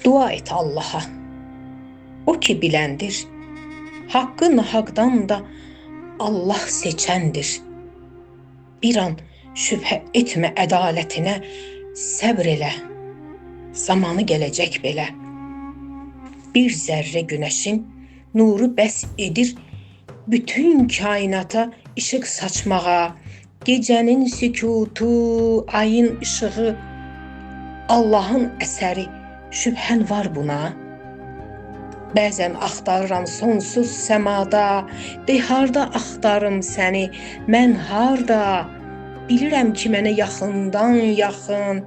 Dua et Allah'a. O ki bilendir. Hakkı nahaktan da Allah seçendir. Bir an şüphe etme adaletine, səbr elə. Zamanı gelecek belə. Bir zerre güneşin nuru bəs edir bütün kainata ışık saçmağa. Gecenin sükutu, ayın ışığı, Allah'ın eseri, şübhen var buna. Bəzən axtarıram sonsuz səmada, harda axtarım səni, mən harda? Bilirəm ki, mənə yaxından yaxın,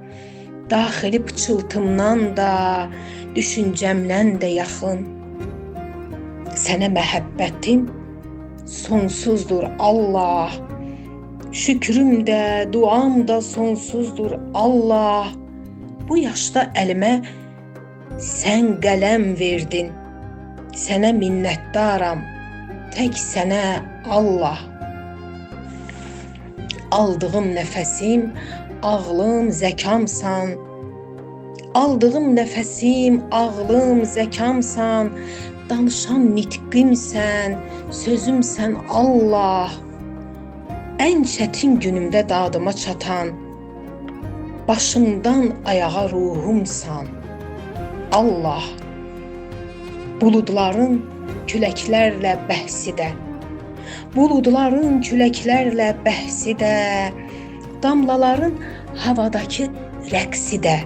daxili pıçıltımdan da, düşüncəmdən də yaxın. Sənə məhəbbətim sonsuzdur Allah. Şükrüm də, duam da sonsuzdur Allah. Bu yaşda əlimə sən qələm verdin. Sənə minnətdaram, tək sənə Allah. Aldığım nəfəsim, ağlım, zəkamsan. Aldığım nəfəsim, ağlım, zəkamsan. Danışan nitqimsən, sözümsən Allah. Ən çətin günümdə dadıma çatan, başımdan ayağa ruhumsan Allah. Buludların küləklərlə bəhsi də, buludların küləklərlə bəhsi də, damlaların havadakı rəqsi də,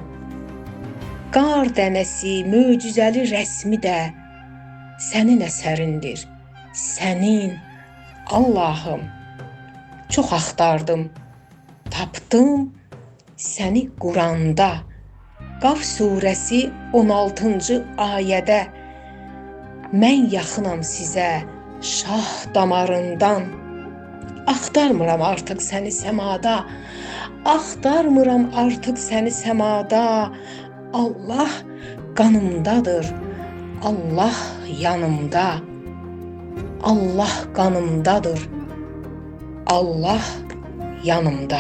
qar dənəsi, möcüzəli rəsmi də sənin əsərindir, sənin Allahım. Çox axtardım, tapdım səni Quranda. Qaf surəsi 16-cı ayədə, mən yaxınam sizə şah damarından. Axtarmıram artıq səni səmada, axtarmıram artıq səni səmada. Allah qanımdadır, Allah yanımda. Allah qanımdadır, Allah yanımda.